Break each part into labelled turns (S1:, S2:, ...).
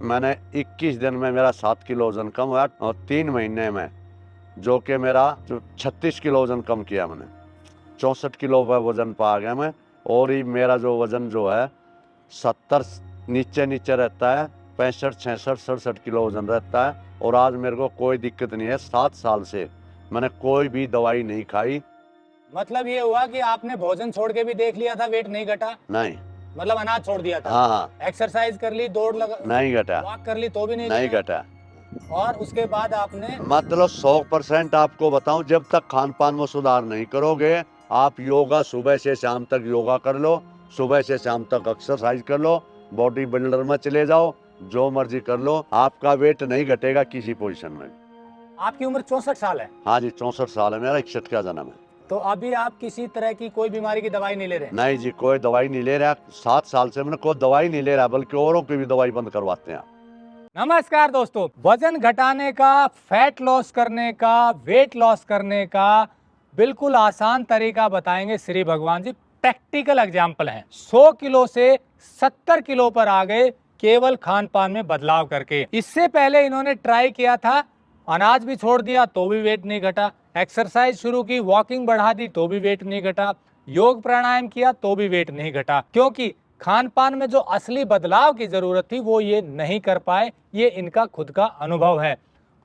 S1: मैंने 21 दिन में मेरा 7 किलो वजन कम हुआ और 3 महीने में जो कि मेरा 36 किलो वजन कम किया मैंने। 64 किलो पर वजन पा गया मैं। और ही मेरा जो वजन जो है 70 नीचे नीचे रहता है, 65 66 67 किलो वजन रहता है। और आज मेरे को कोई दिक्कत नहीं है। 7 साल से मैंने कोई भी दवाई नहीं खाई।
S2: मतलब ये हुआ कि आपने भोजन छोड़ के भी देख लिया था, वेट नहीं घटा?
S1: नहीं।
S2: मतलब अनाज छोड़ दिया था?
S1: हाँ हाँ।
S2: एक्सरसाइज कर ली, दौड़ लगा,
S1: नहीं घटा।
S2: वॉक कर ली तो भी
S1: नहीं घटा।
S2: और उसके बाद आपने
S1: मतलब 100% आपको बताऊं, जब तक खान पान में सुधार नहीं करोगे, आप योगा सुबह से शाम तक योगा कर लो, सुबह से शाम तक एक्सरसाइज कर लो, बॉडी बिल्डर में चले जाओ, जो मर्जी कर लो, आपका वेट नहीं घटेगा किसी पोजीशन में।
S2: आपकी उम्र 64 साल है?
S1: हाँ जी, 64 साल है मेरा, 61 का जन्म है।
S2: तो अभी आप किसी तरह की कोई बीमारी की दवाई नहीं ले रहे?
S1: नहीं जी, कोई दवाई नहीं ले रहा। 7 साल से मैंने कोई दवाई नहीं ले रहा, बल्कि औरों की भी दवाई बंद करवाते हैं।
S2: नमस्कार दोस्तों, वजन घटाने का, फैट लॉस करने का, वेट लॉस करने का बिल्कुल आसान तरीका बताएंगे श्री भगवान जी। प्रैक्टिकल एग्जाम्पल है। 100 किलो से 70 किलो पर आ गए केवल खान पान में बदलाव करके। इससे पहले इन्होंने ट्राई किया था, अनाज भी छोड़ दिया तो भी वेट नहीं घटा, एक्सरसाइज शुरू की, वॉकिंग बढ़ा दी तो भी वेट नहीं घटा, योग प्राणायाम किया तो भी वेट नहीं घटा, क्योंकि खान पान में जो असली बदलाव की जरूरत थी वो ये नहीं कर पाए। ये इनका खुद का अनुभव है।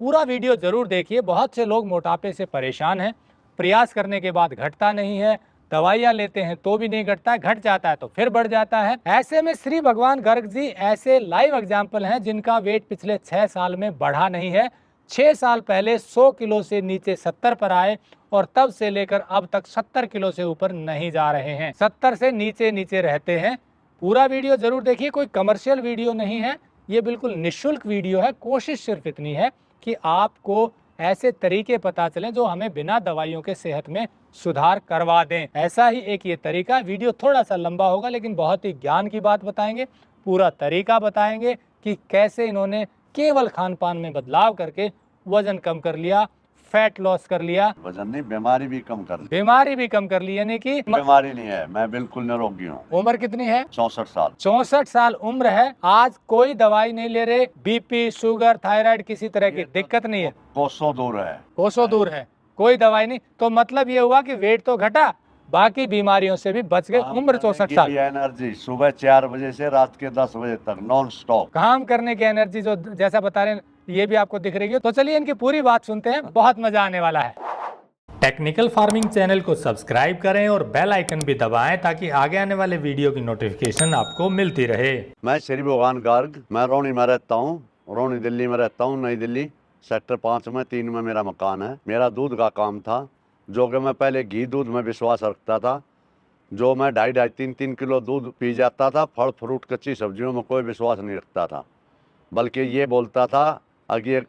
S2: पूरा वीडियो जरूर देखिए। बहुत से लोग मोटापे से परेशान हैं, प्रयास करने के बाद घटता नहीं है, दवाइयां लेते हैं तो भी नहीं घटता है, घट जाता है तो फिर बढ़ जाता है। ऐसे में श्री भगवान गर्ग जी ऐसे लाइव एग्जाम्पल हैं जिनका वेट पिछले 6 साल में बढ़ा नहीं है। 6 साल पहले 100 किलो से नीचे 70 पर आए और तब से लेकर अब तक 70 किलो से ऊपर नहीं जा रहे हैं, 70 से नीचे नीचे रहते हैं। पूरा वीडियो जरूर देखिए, कोई कमर्शियल वीडियो नहीं है, ये बिल्कुल निःशुल्क वीडियो है। कोशिश सिर्फ इतनी है कि आपको ऐसे तरीके पता चलें जो हमें बिना दवाइयों के सेहत में सुधार करवा दें। ऐसा ही एक ये तरीका। वीडियो थोड़ा सा लंबा होगा लेकिन बहुत ही ज्ञान की बात बताएंगे, पूरा तरीका बताएंगे कि कैसे इन्होंने केवल खान पान में बदलाव करके वजन कम कर लिया, फैट लॉस कर लिया,
S1: वजन नहीं, बीमारी भी कम कर ली।
S2: बीमारी भी कम कर ली। यानी कि
S1: बीमारी नहीं है, मैं बिल्कुल निरोगी हूँ।
S2: उम्र कितनी है?
S1: 64 साल।
S2: 64 साल उम्र है। आज कोई दवाई नहीं ले रहे, बीपी, शुगर, थायराइड, किसी तरह की दिक्कत नहीं है?
S1: कोसों दूर है।
S2: कोसों दूर है, कोई दवाई नहीं। तो मतलब ये हुआ कि वेट तो घटा, बाकी बीमारियों से भी बच गए। उम्र 64 साल।
S1: एनर्जी सुबह 4 बजे से रात के 10 बजे तक नॉन स्टॉप
S2: काम करने की एनर्जी जो जैसा बता रहे हैं ये भी आपको दिख रही है। तो चलिए इनकी पूरी बात सुनते हैं, बहुत मजा आने वाला है। टेक्निकल फार्मिंग चैनल को सब्सक्राइब करें और बेल आइकन भी दबाएं ताकि आगे आने वाले वीडियो की नोटिफिकेशन आपको मिलती रहे।
S1: मैं श्री भगवान गार्ग, मैं रोनी में रहता हूँ, रोनी दिल्ली में रहता हूँ, नई दिल्ली सेक्टर 5 में 3 में मेरा मकान है। मेरा दूध का काम था, जो कि मैं पहले घी दूध में विश्वास रखता था, जो मैं 2.5-3 किलो दूध पी जाता था। फल फ्रूट कच्ची सब्जियों में कोई विश्वास नहीं रखता था, बल्कि ये बोलता था कि ये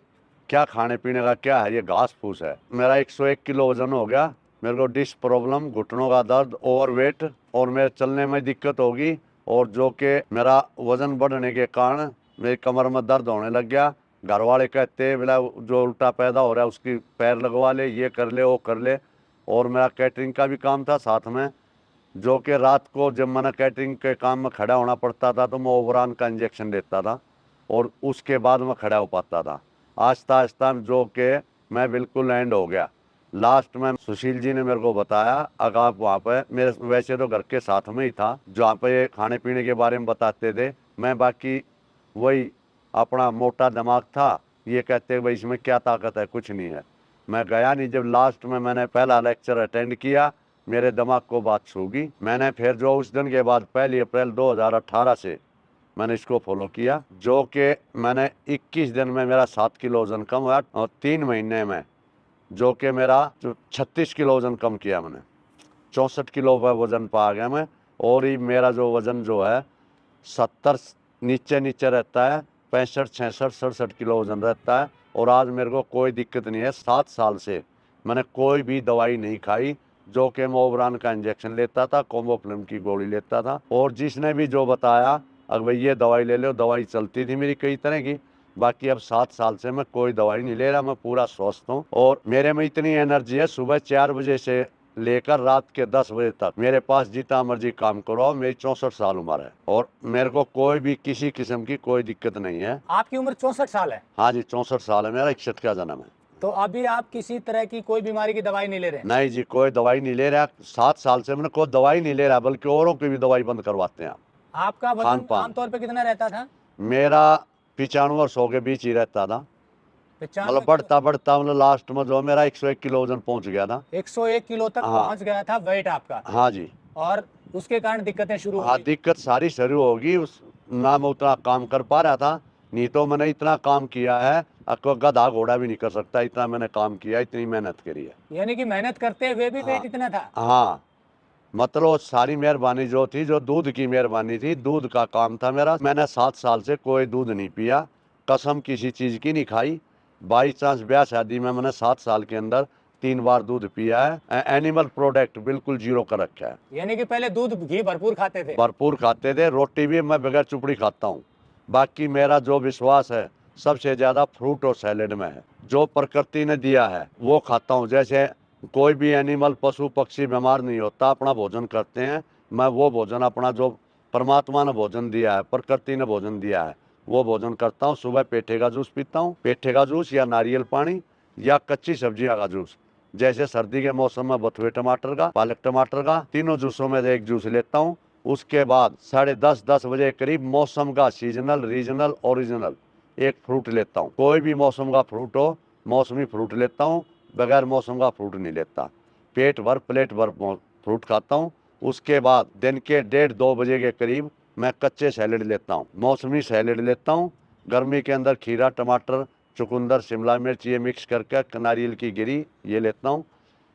S1: क्या खाने पीने का क्या है, ये घास फूस है। मेरा 101 किलो वजन हो गया। मेरे को डिस्क प्रॉब्लम, घुटनों का दर्द, ओवरवेट और मेरे चलने में दिक्कत होगी। और जो कि मेरा वजन बढ़ने के कारण मेरी कमर में दर्द होने लग गया। घर वाले कहते बोला जो उल्टा पैदा हो रहा है उसकी पैर लगवा ले, ये कर ले, वो कर ले। और मेरा कैटरिंग का भी काम था साथ में, जो कि रात को जब मैंने कैटरिंग के काम में खड़ा होना पड़ता था तो मैं ओवरान का इंजेक्शन लेता था और उसके बाद मैं खड़ा हो पाता था। आहिस्ता आहिस्ता जो कि मैं बिल्कुल एंड हो गया। लास्ट में सुशील जी ने मेरे को बताया, अगर आप वहाँ पे, मेरे वैसे तो घर के साथ में ही था, जहाँ पे खाने पीने के बारे में बताते थे, मैं बाकी वही अपना मोटा दिमाग था, ये कहते भाई इसमें क्या ताकत है, कुछ नहीं है। मैं गया नहीं। जब लास्ट में मैंने पहला लेक्चर अटेंड किया, मेरे दिमाग को बात छूगी। मैंने फिर जो उस दिन के बाद 1 अप्रैल 2018 से मैंने इसको फॉलो किया, जो कि मैंने 21 दिन में मेरा 7 किलो वजन कम हुआ और 3 महीने में जो कि मेरा 36 किलो वजन कम किया मैंने। 64 किलो पर वजन पा गया मैं। और ही मेरा जो वजन जो है 70 नीचे नीचे रहता है, 65 66 67 किलो वजन रहता है। और आज मेरे को कोई दिक्कत नहीं है। 7 साल से मैंने कोई भी दवाई नहीं खाई, जो कि मैं ओवरान का इंजेक्शन लेता था, कोमोफ्लिम की गोली लेता था। और जिसने भी जो बताया अगर भाई ये दवाई ले लो, दवाई चलती थी मेरी कई तरह की। बाकी अब 7 साल से मैं कोई दवाई नहीं ले रहा, मैं पूरा स्वस्थ हूँ। और मेरे में इतनी एनर्जी है, सुबह 4 बजे से लेकर रात के 10 बजे तक मेरे पास जितना मर्जी काम करो। मेरी 64 साल उम्र है और मेरे को कोई भी किसी किस्म की कोई दिक्कत नहीं है।
S2: आपकी उम्र 64 साल है,
S1: हाँ जी, 64 साल है, मेरा 61 का जन्म है।
S2: तो अभी आप किसी तरह की कोई बीमारी की दवाई नहीं ले रहे?
S1: नहीं जी, कोई दवाई नहीं ले रहा। 7 साल से मैंने कोई दवाई नहीं ले रहा, बल्कि औरों की भी दवाई बंद करवाते हैं।
S2: आपका
S1: खान
S2: वजन
S1: पान
S2: आमतौर पे कितना रहता था?
S1: मेरा 95 और 100 के बीच ही रहता था।
S2: 95
S1: मतलब बढ़ता बढ़ता मतलब लास्ट में जो मेरा 101 किलो वजन पहुंच गया था।
S2: 101 किलो तक
S1: हाँ।
S2: पहुंच गया था वेट आपका,
S1: हाँ जी।
S2: और उसके कारण दिक्कतें शुरू हो
S1: हाँ,
S2: गई।
S1: दिक्कत सारी शुरू होगी। उस ना मैं उतना काम कर पा रहा था, नहीं तो मैंने इतना काम किया है आपको गधा घोड़ा भी नहीं कर सकता। इतना मैंने काम किया, इतनी मेहनत करी है।
S2: यानी कि मेहनत करते हुए भी
S1: हाँ।
S2: वेट इतना था?
S1: हाँ, मतलब सारी मेहरबानी जो थी, जो दूध की मेहरबानी थी, दूध का काम था मेरा। मैंने 7 साल से कोई दूध नहीं पिया, कसम किसी चीज़ की नहीं खाई। बाई चांस ब्याह शादी में मैंने 7 साल के अंदर 3 बार दूध पिया है। एनिमल प्रोडक्ट बिल्कुल जीरो कर रखा है।
S2: यानी कि पहले दूध घी भरपूर खाते थे?
S1: भरपूर खाते थे, रोटी भी मैं बगैर चुपड़ी खाता हूँ। बाकी मेरा जो विश्वास है सबसे ज़्यादा फ्रूट और सैलेड में है। जो प्रकृति ने दिया है वो खाता हूँ। जैसे कोई भी एनिमल पशु पक्षी बीमार नहीं होता, अपना भोजन करते हैं। मैं वो भोजन अपना जो परमात्मा ने भोजन दिया है, प्रकृति ने भोजन दिया है, वो भोजन करता हूँ। सुबह पेठे का जूस पीता हूँ, पेठे का जूस या नारियल पानी या कच्ची सब्जियाँ का जूस। जैसे सर्दी के मौसम में बथुए टमाटर का, पालक टमाटर का, तीनों जूसों में से एक जूस लेता हूँ। उसके बाद 10:30 बजे करीब मौसम का सीजनल, रीजनल, ओरिजिनल एक फ्रूट लेता हूँ। कोई भी मौसम का फ्रूट हो, मौसमी फ्रूट लेता हूँ, बगैर मौसम का फ्रूट नहीं लेता। पेट भर प्लेट भर फ्रूट खाता हूँ। उसके बाद दिन के 1:30-2 बजे के करीब मैं कच्चे सैलेड लेता हूँ, मौसमी सैलेड लेता हूँ। गर्मी के अंदर खीरा, टमाटर, चुकंदर, शिमला मिर्च ये मिक्स करके, नारियल की गिरी ये लेता हूँ।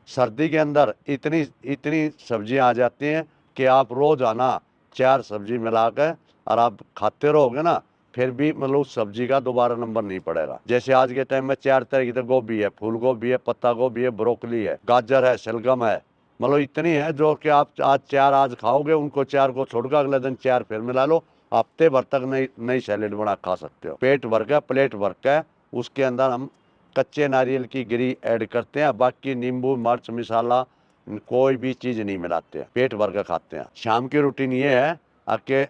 S1: सर्दी के अंदर इतनी इतनी सब्जियां आ जाती हैं कि आप रोजाना 4 सब्जी मिला के और आप खाते रहोगे ना, फिर भी मतलब उस सब्जी का दोबारा नंबर नहीं पड़ेगा। जैसे आज के टाइम में 4 तरह की, तो गोभी है, फूल गोभी है, पत्ता गोभी है, ब्रोकली है, गाजर है, शलगम है। मतलब इतनी है जो कि आप आज 4 आज खाओगे, उनको 4 को छोड़कर अगले दिन 4 फिर मिला लो। हफ्ते भर तक नई नई सैलेड बना खा सकते हो। पेट भर के, प्लेट भर के उसके अंदर हम कच्चे नारियल की गिरी ऐड करते हैं। बाकी नींबू, मिर्च, मसाला कोई भी चीज़ नहीं मिलाते हैं, पेट भर कर खाते हैं। शाम की रूटीन ये है कि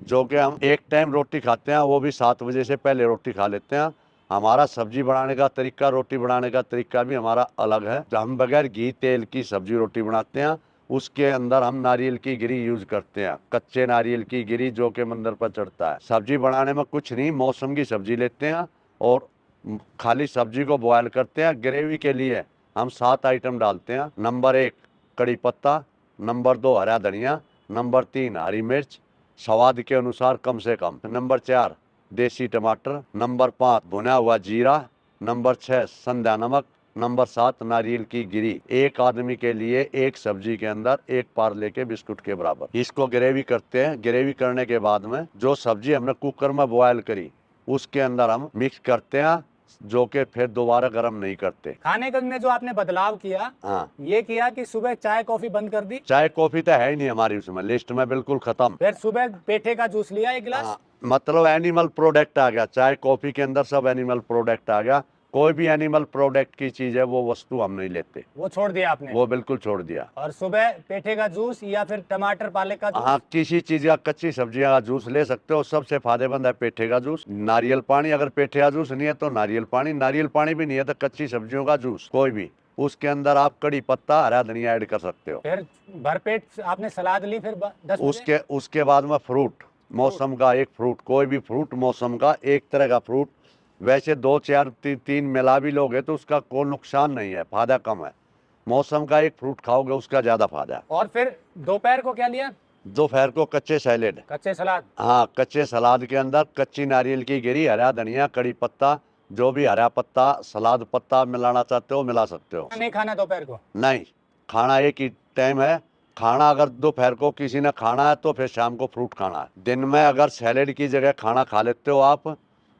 S1: जो कि हम एक टाइम रोटी खाते हैं, वो भी 7 बजे से पहले रोटी खा लेते हैं। हमारा सब्जी बनाने का तरीका, रोटी बनाने का तरीका भी हमारा अलग है। तो हम बगैर घी तेल की सब्जी रोटी बनाते हैं। उसके अंदर हम नारियल की गिरी यूज करते हैं, कच्चे नारियल की गिरी जो कि मंदिर पर चढ़ता है। सब्जी बनाने में कुछ नहीं, मौसम की सब्जी लेते हैं और खाली सब्जी को बॉयल करते हैं। ग्रेवी के लिए हम 7 आइटम डालते हैं। नंबर 1 कड़ी पत्ता, नंबर 2 हरा धनिया, नंबर 3 हरी मिर्च, स्वाद के अनुसार कम से कम, नंबर 4 देसी टमाटर, नंबर 5 भुना हुआ जीरा, नंबर 6 संध्या नमक, नंबर 7 नारियल की गिरी। एक आदमी के लिए एक सब्जी के अंदर एक पार्ले के बिस्कुट के बराबर। इसको ग्रेवी करते हैं। ग्रेवी करने के बाद में जो सब्जी हमने कुकर में बॉयल करी उसके अंदर हम मिक्स करते हैं, जो कि फिर दोबारा गर्म नहीं करते।
S2: खाने का में जो आपने बदलाव किया,
S1: हाँ,
S2: ये किया कि सुबह चाय कॉफी बंद कर दी,
S1: चाय कॉफी तो है ही नहीं हमारी उसमें, लिस्ट में बिल्कुल खत्म।
S2: फिर सुबह पेठे का जूस लिया 1 गिलास।
S1: हाँ, मतलब एनिमल प्रोडक्ट आ गया, चाय कॉफी के अंदर सब एनिमल प्रोडक्ट आ गया। कोई भी एनिमल प्रोडक्ट की चीज है वो वस्तु हम नहीं लेते,
S2: वो छोड़ दिया आपने,
S1: वो बिल्कुल छोड़ दिया।
S2: और सुबह पेठे का जूस या फिर टमाटर पालक का जूस।
S1: हाँ, किसी चीज का, कच्ची सब्जियां का जूस ले सकते हो। सबसे फायदेमंद है पेठे का जूस। नारियल पानी, अगर पेठे का जूस नहीं है तो नारियल पानी, नारियल पानी भी नहीं है तो कच्ची सब्जियों का जूस कोई भी। उसके अंदर आप कड़ी पत्ता, हरा धनिया ऐड कर सकते हो।
S2: फिर भरपेट आपने सलाद ली, फिर 10 बजे।
S1: उसके बाद में फ्रूट, मौसम का एक फ्रूट, कोई भी फ्रूट मौसम का, एक तरह का फ्रूट। वैसे 2 4 3 मिला भी लोगे तो उसका कोई नुकसान नहीं है, फायदा कम है। मौसम का एक फ्रूट खाओगे उसका ज्यादा फायदा है।
S2: और फिर दोपहर को क्या लिया?
S1: दोपहर को कच्चे सैलेड।
S2: कच्चे सलाद।
S1: हाँ, कच्चे सलाद के अंदर कच्ची नारियल की गिरी, हरा धनिया, कड़ी पत्ता, जो भी हरा पत्ता, सलाद पत्ता मिलाना चाहते हो मिला सकते हो।
S2: नहीं खाना दोपहर को?
S1: नहीं, खाना एक ही टाइम है। खाना अगर दोपहर को किसी ने खाना है तो फिर शाम को फ्रूट खाना है। दिन में अगर सैलेड की जगह खाना खा लेते हो आप,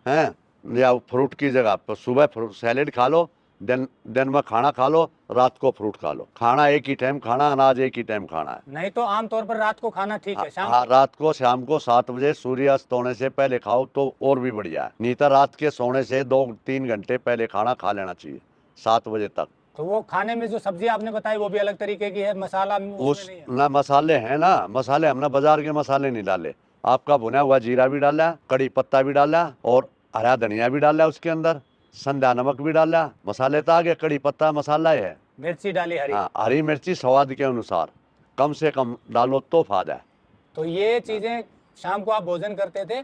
S1: हैं, या फ्रूट की जगह, तो सुबह फ्रूट सैलेड खा लो, दिन में खाना खा लो, रात को फ्रूट खा लो। खाना एक ही टाइम खाना, अनाज एक ही टाइम खाना है।
S2: नहीं तो आमतौर पर रात को खाना ठीक है, शाम
S1: हाँ, रात को, शाम को 7 बजे सूर्यास्त होने से पहले खाओ तो और भी बढ़िया है। नहीं तो रात के सोने से 2-3 घंटे पहले खाना खा लेना चाहिए, 7 बजे तक।
S2: तो वो खाने में जो सब्जी आपने बताई वो भी अलग तरीके की है, मसाला उसमें
S1: उस
S2: नहीं है।
S1: ना मसाले हैं ना, मसाले हमने बाजार के मसाले नहीं डाले। आपका भुना हुआ जीरा भी डाला, कड़ी पत्ता भी डाला और हरा धनिया भी डाला उसके अंदर, संधा नमक भी डाला। मसाले तो आ गए, कड़ी पत्ता मसाला है।
S2: मिर्ची डाली हरी।
S1: हाँ, हरी मिर्ची स्वाद के अनुसार कम से कम डालो तो फायदा है।
S2: तो ये चीजें शाम को आप भोजन करते थे,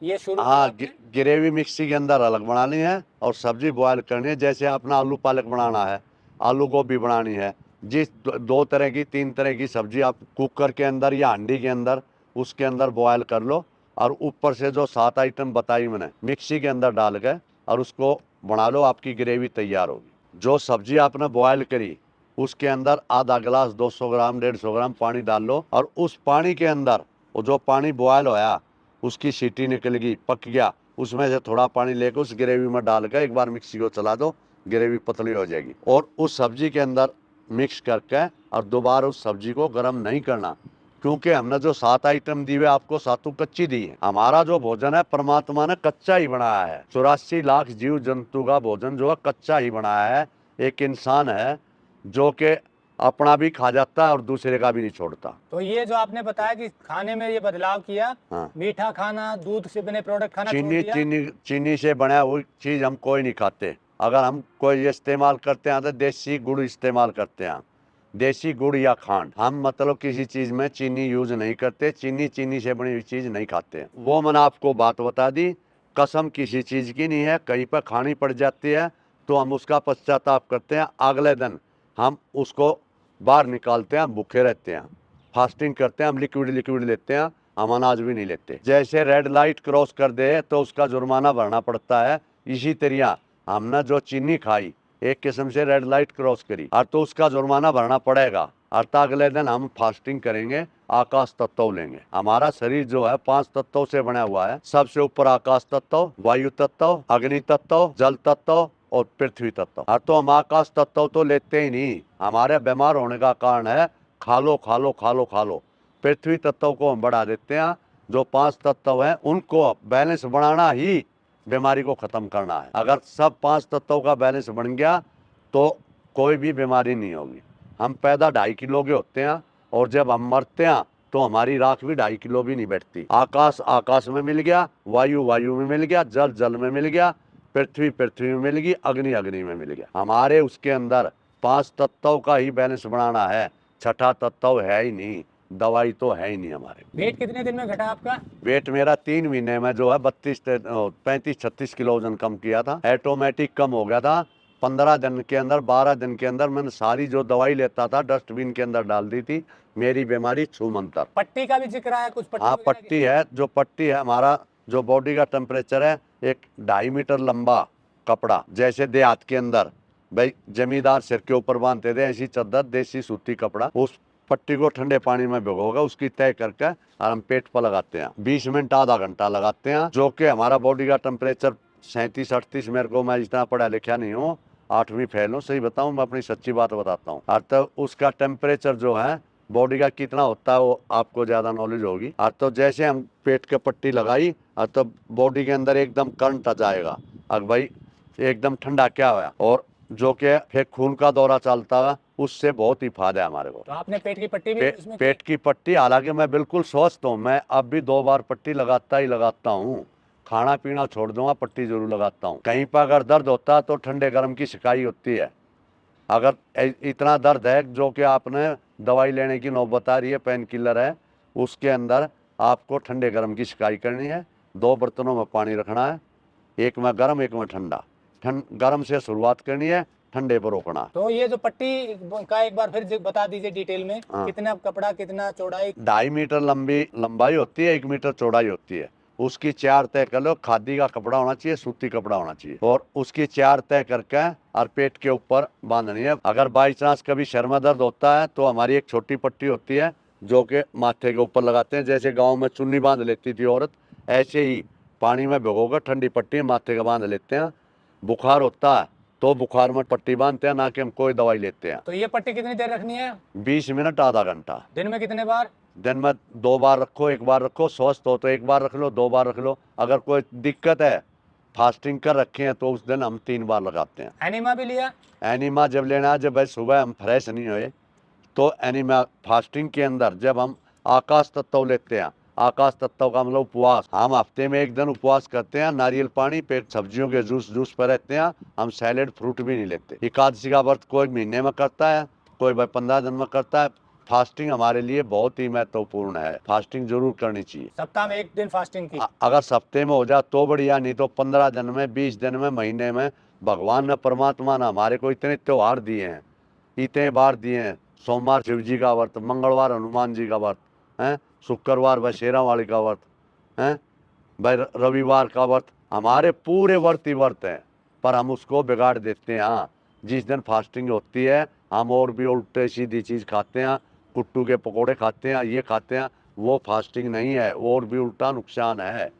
S2: ये शुरू
S1: हाँ,
S2: किया आपने?
S1: ग्रेवी मिक्सी के अंदर अलग बनानी है और सब्जी बॉयल करनी है। जैसे अपना आलू पालक बनाना है, आलू गोभी बनानी है, जिस दो तरह की तीन तरह की सब्जी आप कुकर के अंदर या हांडी के अंदर उसके अंदर बॉयल कर लो और ऊपर से जो 7 आइटम बताई मैंने मिक्सी के अंदर डाल के और उसको बना लो, आपकी ग्रेवी तैयार होगी। जो सब्जी आपने बॉयल करी उसके अंदर आधा गिलास 200 ग्राम 150 ग्राम पानी डाल लो और उस पानी के अंदर वो जो पानी बॉयल होया उसकी सीटी निकल गई, पक गया, उसमें से थोड़ा पानी लेकर उस ग्रेवी में डाल कर एक बार मिक्सी को चला दो, ग्रेवी पतली हो जाएगी। और उस सब्जी के अंदर मिक्स करके और दोबारा उस सब्जी को गर्म नहीं करना, क्योंकि हमने जो 7 आइटम दी हुए आपको सातों कच्ची दी है। हमारा जो भोजन है परमात्मा ने कच्चा ही बनाया है। 84 लाख जीव जंतु का भोजन जो है कच्चा ही बनाया है। एक इंसान है जो कि अपना भी खा जाता है और दूसरे का भी नहीं छोड़ता।
S2: तो ये जो आपने बताया कि खाने में ये बदलाव किया,
S1: हाँ।
S2: मीठा खाना, दूध से बने प्रोडक्ट खाना छोड़
S1: चीनी
S2: दिया।
S1: चीनी चीनी से बना हुई चीज हम कोई नहीं खाते। अगर हम कोई इस्तेमाल करते हैं तो देसी गुड़ इस्तेमाल करते हैं, देसी गुड़ या खांड। हम मतलब किसी चीज में चीनी यूज नहीं करते, चीनी से बनी हुई चीज नहीं खाते हैं। वो मैंने आपको बात बता दी, कसम किसी चीज की नहीं है। कहीं पर खानी पड़ जाती है तो हम उसका पश्चाताप करते हैं, अगले दिन हम उसको बाहर निकालते हैं, भूखे रहते हैं, फास्टिंग करते हैं, हम लिक्विड लेते हैं, हम अनाज भी नहीं लेते। जैसे रेड लाइट क्रॉस कर दे तो उसका जुर्माना भरना पड़ता है, इसी तरह हमने जो चीनी खाई एक किस्म से रेड लाइट क्रॉस करी और तो उसका जुर्माना भरना पड़ेगा। और तो अगले दिन हम फास्टिंग करेंगे, आकाश तत्व लेंगे। हमारा शरीर जो है 5 तत्वों से बना हुआ है। सबसे ऊपर आकाश तत्व, वायु तत्व, अग्नि तत्व, जल तत्व और पृथ्वी तत्व। और तो हम आकाश तत्व तो लेते ही नहीं, हमारे बीमार होने का कारण है खा लो खा लो खा लो खा लो। पृथ्वी तत्व को हम बढ़ा देते हैं। जो 5 तत्व हैं उनको बैलेंस बनाना ही बीमारी को खत्म करना है। अगर सब 5 तत्वों का बैलेंस बन गया तो कोई भी बीमारी नहीं होगी। हम पैदा 2.5 किलो के होते हैं और जब हम मरते हैं तो हमारी राख भी 2.5 किलो भी नहीं बैठती। आकाश आकाश में मिल गया, वायु वायु में मिल गया, जल जल में मिल गया, पृथ्वी पृथ्वी में मिल गई, अग्नि अग्नि में मिल गया। हमारे उसके अंदर 5 तत्वों का ही बैलेंस बनाना है, छठा तत्व है ही नहीं, दवाई तो है ही नहीं हमारे।
S2: वेट कितने दिन में घटा आपका?
S1: वेट मेरा 3 महीने में जो है 35-36 किलो वजन कम किया था, ऑटोमेटिक कम हो गया था। 15 दिन के अंदर 12 दिन के अंदर मैंने सारी जो दवाई लेता था डस्टबिन के अंदर डाल दी थी। मेरी बीमारी छूमंतर।
S2: पट्टी का भी जिक्र आया कुछ? पट्टी
S1: हाँ,
S2: वगैरह की?
S1: पट्टी है। जो पट्टी है, हमारा जो बॉडी का टेम्परेचर है, एक 2.5 मीटर लंबा कपड़ा, जैसे देहात के अंदर भाई जमींदार सिर के ऊपर बांधते थे, ऐसी चद्दर देसी सूती कपड़ा, उस पट्टी को ठंडे पानी में भिगोगा, उसकी तय करके और हम पेट पर लगाते हैं। 20 मिनट आधा घंटा लगाते हैं, जो कि हमारा बॉडी का टेम्परेचर 37-38। मेरे को, मैं इतना पढ़ा लिखा नहीं हूँ, 8वीं फेल हूँ, सही बताऊँ, मैं अपनी सच्ची बात बताता हूँ। और तो उसका टेम्परेचर जो है बॉडी का कितना होता है वो आपको ज्यादा नॉलेज होगी। और तो जैसे हम पेट के पट्टी लगाई और तो बॉडी के अंदर एकदम करंट आ जाएगा, और भाई एकदम ठंडा क्या हुआ, और जो कि फिर खून का दौरा चलता है, उससे बहुत ही फायदा है हमारे को।
S2: तो आपने पेट की पट्टी भी उसमें की?
S1: पेट की पट्टी, हालांकि मैं बिल्कुल स्वस्थ हूँ, मैं अब भी 2 बार पट्टी लगाता ही लगाता हूँ। खाना पीना छोड़ दूंगा, पट्टी जरूर लगाता हूँ। कहीं पर अगर दर्द होता है तो ठंडे गर्म की शिकाई होती है। अगर इतना दर्द है जो कि आपने दवाई लेने की नौबत आ रही है, पेन किलर है, उसके अंदर आपको ठंडे गर्म की शिकायत करनी है। 2 बर्तनों में पानी रखना है, एक में गर्म एक में ठंडा। गर्म से शुरुआत करनी है, ठंडे पर रोकना।
S2: तो ये जो पट्टी का एक बार फिर बता दीजिए डिटेल में।
S1: हाँ।
S2: कितना कपड़ा, कितना चौड़ाई?
S1: 2.5 मीटर लंबाई होती है, 1 मीटर चौड़ाई होती है। उसकी 4 तय कर लो। खादी का कपड़ा होना चाहिए, सूती कपड़ा होना चाहिए, और उसकी 4 तय करके और पेट के ऊपर बांधनी है। अगर बाई चांस कभी सर में दर्द होता है तो हमारी एक छोटी पट्टी होती है जो कि माथे के ऊपर लगाते हैं, जैसे गाँव में चुन्नी बांध लेती थी औरत, ऐसे ही पानी में भिगोकर ठंडी पट्टी माथे का बांध लेते हैं। बुखार होता है तो बुखार में पट्टी बांधते हैं, ना कि हम कोई दवाई लेते हैं।
S2: तो ये पट्टी कितनी देर रखनी है?
S1: 20 मिनट आधा घंटा।
S2: दिन में कितने बार?
S1: दिन में 2 बार रखो, 1 बार रखो। स्वस्थ हो तो 1 बार रख लो, 2 बार रख लो। अगर कोई दिक्कत है फास्टिंग कर रखे हैं तो उस दिन हम 3 बार लगाते हैं।
S2: एनिमा भी लिया?
S1: एनिमा जब लेना है, जब भाई सुबह हम फ्रेश नहीं हुए तो एनिमा फास्टिंग के अंदर जब हम आकाश तत्व लेते हैं, आकाश तत्व का मतलब उपवास, हम हफ्ते में 1 दिन उपवास करते हैं, नारियल पानी पेट सब्जियों के जूस पर रहते हैं, हम सैलेड फ्रूट भी नहीं लेते। एकादशी का व्रत कोई महीने में करता है, कोई भाई 15 दिन में करता है। फास्टिंग हमारे लिए बहुत ही महत्वपूर्ण है, फास्टिंग जरूर करनी चाहिए।
S2: सप्ताह में 1 दिन फास्टिंग की?
S1: अगर सप्ते में हो जाए तो बढ़िया, नहीं तो 15 दिन में, 20 दिन में, महीने में। भगवान ने परमात्मा ने हमारे को इतने त्योहार दिए हैं, इतने बार दिए हैं। सोमवार शिव जी का व्रत, मंगलवार हनुमान जी का व्रत है, शुक्रवार भाई शेरा वाली का व्रत है, भाई रविवार का व्रत, हमारे पूरे व्रत ही व्रत हैं। पर हम उसको बिगाड़ देते हैं। हाँ, जिस दिन फास्टिंग होती है हम और भी उल्टे सीधी चीज़ खाते हैं, कुट्टू के पकोड़े खाते हैं, ये खाते हैं, वो फास्टिंग नहीं है, और भी उल्टा नुकसान है।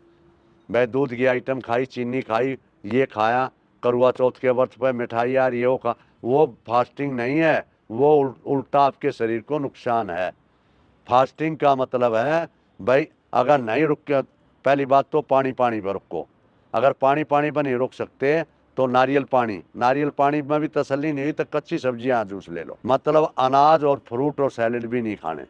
S1: भाई दूध की आइटम खाई, चीनी खाई, ये खाया, करवा चौथ के व्रत पर मिठाई यार ये खा, वो फास्टिंग नहीं है, वो उल्टा आपके शरीर को नुकसान है। फास्टिंग का मतलब है भाई अगर नहीं रुक के, पहली बात तो पानी पर रुको। अगर पानी पर नहीं रुक सकते तो नारियल पानी में भी तसल्ली नहीं हुई तो कच्ची सब्जियां जूस ले लो। मतलब अनाज और फ्रूट और सैलेड भी नहीं खाने।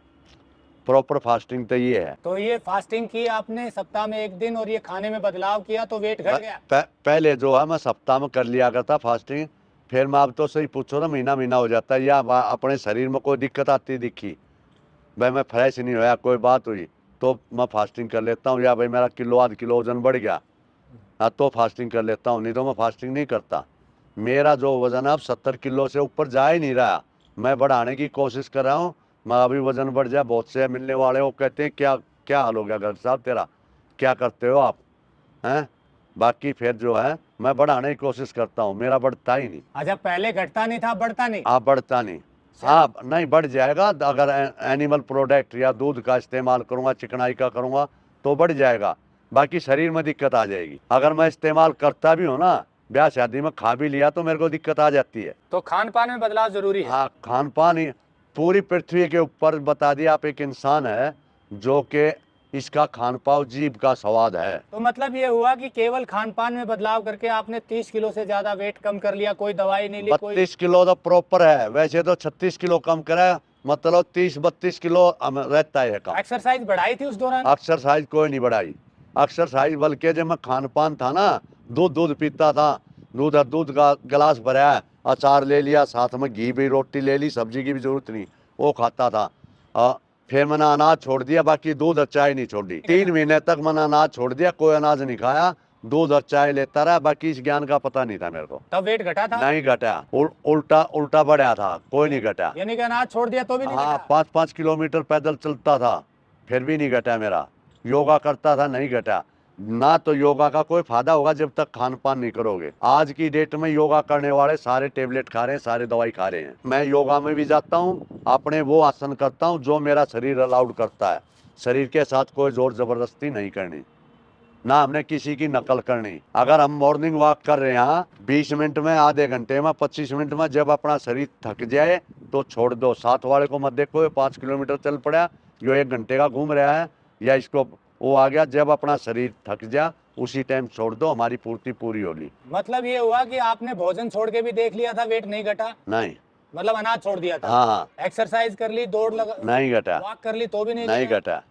S1: प्रॉपर फास्टिंग तो ये है।
S2: तो ये फास्टिंग की आपने सप्ताह में 1 दिन और ये खाने में बदलाव किया तो वेट घट गया?
S1: पहले जो है मैं सप्ताह में कर लिया करता फास्टिंग, फिर मैं अब तो सही पूछो ना, महीना हो जाता है, या अपने शरीर में कोई दिक्कत आती दिखी, भाई मैं फ्रेश नहीं होया, कोई बात हुई तो मैं फास्टिंग कर लेता हूँ, या भाई मेरा किलो आध किलो वजन बढ़ गया हाँ तो फास्टिंग कर लेता हूँ, नहीं तो मैं फास्टिंग नहीं करता। मेरा जो वजन है अब 70 किलो से ऊपर जा ही नहीं रहा, मैं बढ़ाने की कोशिश कर रहा हूँ। मैं अभी वजन बढ़ जाए, बहुत से मिलने वाले वो कहते हैं क्या क्या हाल हो गया घर साहब तेरा, क्या करते हो आप हैं। बाकी फिर जो है मैं बढ़ाने की कोशिश करता हूँ, मेरा बढ़ता ही नहीं।
S2: अच्छा, पहले घटता नहीं था, बढ़ता नहीं?
S1: आप बढ़ता नहीं। हाँ नहीं बढ़ जाएगा, अगर एनिमल प्रोडक्ट या दूध का इस्तेमाल करूँगा, चिकनाई का करूँगा तो बढ़ जाएगा, बाकी शरीर में दिक्कत आ जाएगी। अगर मैं इस्तेमाल करता भी हूँ ना, ब्याह शादी में खा भी लिया तो मेरे को दिक्कत आ जाती है।
S2: तो खान पान में बदलाव जरूरी है?
S1: हाँ, खान पान ही पूरी पृथ्वी के ऊपर बता दिया, आप एक इंसान है जो कि इसका खान पान जीभ का स्वाद है।
S2: तो मतलब ये हुआ कि केवल खान पान में बदलाव करके आपने 30 किलो से ज्यादा वेट कम कर लिया, कोई दवाई नहीं ली?
S1: 32 किलो तो प्रॉपर है, वैसे तो 36 किलो कम करा, मतलब 30-32 किलो रहता है कम।
S2: एक्सरसाइज बढ़ाई थी उस दौरान?
S1: एक्सरसाइज कोई नहीं बढ़ाई, एक्सरसाइज बल्कि जब मैं खान पान था ना, दूध पीता था, दूध का गिलास भरा है, अचार ले लिया, साथ में घी भी, रोटी ले ली, सब्जी की भी जरूरत नहीं, वो खाता था। फिर मैंने अनाज छोड़ दिया, बाकी दूध और चाय नहीं छोड़ी। 3 महीने तक मैंने अनाज छोड़ दिया, कोई अनाज नहीं खाया, दूध और चाय लेता रहा, बाकी इस ज्ञान का पता नहीं था मेरे को।
S2: तब वेट घटा था?
S1: नहीं घटा, उल्टा बढ़ा था, कोई नहीं घटा।
S2: यानी कि अनाज छोड़ दिया तो भी नहीं
S1: हाँ,
S2: घटा?
S1: 5-5 किलोमीटर पैदल चलता था, फिर भी नहीं घटा मेरा। योगा करता था, नहीं घटा ना। तो योगा का कोई फायदा होगा जब तक खान पान नहीं करोगे। आज की डेट में योगा करने वाले सारे टेबलेट खा रहे हैं, सारे दवाई खा रहे हैं। मैं योगा में भी जाता हूँ, अपने वो आसन करता हूँ जो मेरा शरीर अलाउड करता है। शरीर के साथ कोई जोर जबरदस्ती नहीं करनी, ना हमने किसी की नकल करनी। अगर हम मॉर्निंग वॉक कर रहे हैं 20 मिनट में, आधे घंटे में, 25 मिनट में, जब अपना शरीर थक जाए तो छोड़ दो। साथ वाले को मत देखो, ये 5 किलोमीटर चल पड़ा, जो 1 घंटे का घूम रहा है, या इसको वो आ गया। जब अपना शरीर थक जा उसी टाइम छोड़ दो, हमारी पूर्ति पूरी होगी।
S2: मतलब ये हुआ कि आपने भोजन छोड़ के भी देख लिया था, वेट नहीं घटा?
S1: नहीं,
S2: मतलब अनाज छोड़ दिया था?
S1: हाँ,
S2: एक्सरसाइज कर ली, दौड़ लगा,
S1: नहीं घटा,
S2: वॉक कर ली तो भी
S1: नहीं घटा।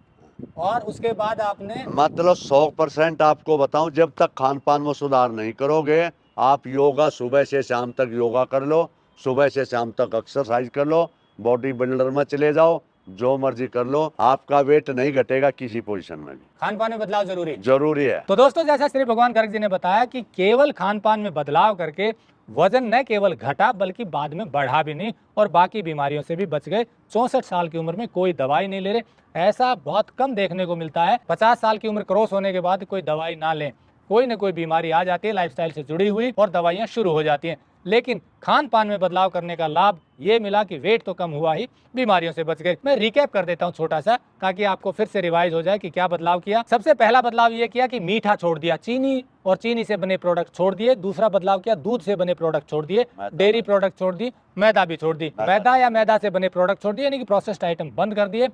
S2: और उसके बाद आपने
S1: मतलब 100% आपको बताऊं, जब तक खान पान में सुधार नहीं करोगे, आप योगा सुबह से शाम तक योगा कर लो, सुबह से शाम तक एक्सरसाइज कर लो, बॉडी बिल्डर में चले जाओ, जो मर्जी कर लो, आपका वेट नहीं घटेगा किसी पोजीशन में भी।
S2: खान पान में बदलाव जरूरी
S1: है।
S2: तो दोस्तों, जैसा श्री भगवान गर्ग जी ने बताया कि केवल खान पान में बदलाव करके वजन न केवल घटा बल्कि बाद में बढ़ा भी नहीं, और बाकी बीमारियों से भी बच गए। 64 साल की उम्र में कोई दवाई नहीं ले रहे, ऐसा बहुत कम देखने को मिलता है। 50 साल की उम्र क्रॉस होने के बाद कोई दवाई ना लें, कोई न कोई बीमारी आ जाती है लाइफस्टाइल से जुड़ी हुई, और दवाइयाँ शुरू हो जाती हैं। लेकिन खान पान में बदलाव करने का लाभ ये मिला कि वेट तो कम हुआ ही, बीमारियों से बच गए। मैं रिकैप कर देता हूँ छोटा सा, ताकि आपको फिर से रिवाइज हो जाए कि क्या बदलाव किया। सबसे पहला बदलाव ये किया कि मीठा छोड़ दिया, चीनी और चीनी से बने प्रोडक्ट छोड़ दिए। दूसरा बदलाव किया, दूध से बने प्रोडक्ट छोड़ दिए, डेयरी प्रोडक्ट छोड़ दी, मैदा भी छोड़ दी, मैदा या मैदा से बने प्रोडक्ट छोड़ दिए, यानी कि प्रोसेस्ड आइटम बंद कर दिए।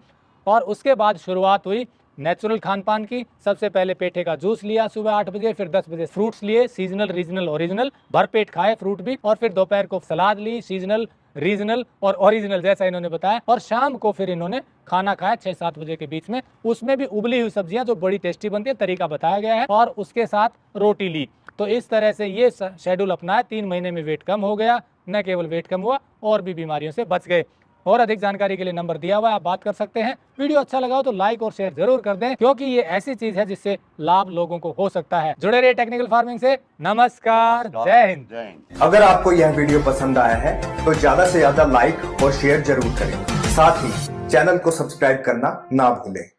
S2: और उसके बाद शुरुआत हुई नेचुरल खान पान की। सबसे पहले पेठे का जूस लिया सुबह 8 बजे, फिर 10 बजे फ्रूट्स लिए, सीजनल, रीजनल, ओरिजिनल, भरपेट खाए फ्रूट भी, और फिर दोपहर को सलाद ली, सीजनल, रीजनल और ओरिजिनल जैसा इन्होंने बताया, और शाम को फिर इन्होंने खाना खाया 6-7 बजे के बीच में, उसमें भी उबली हुई सब्जियां जो बड़ी टेस्टी बनती है, तरीका बताया गया है, और उसके साथ रोटी ली। तो इस तरह से ये शेड्यूल अपनाया, 3 महीने में वेट कम हो गया, न केवल वेट कम हुआ और भी बीमारियों से बच गए। और अधिक जानकारी के लिए नंबर दिया हुआ है, आप बात कर सकते हैं। वीडियो अच्छा लगा हो तो लाइक और शेयर जरूर कर दें, क्योंकि ये ऐसी चीज है जिससे लाभ लोगों को हो सकता है। जुड़े रहिए टेक्निकल फार्मिंग से। नमस्कार, जय हिंद।
S1: जय हिंद।
S3: अगर आपको यह वीडियो पसंद आया है तो ज्यादा से ज्यादा लाइक और शेयर जरूर करें। साथ ही चैनल को सब्सक्राइब करना ना भूलें।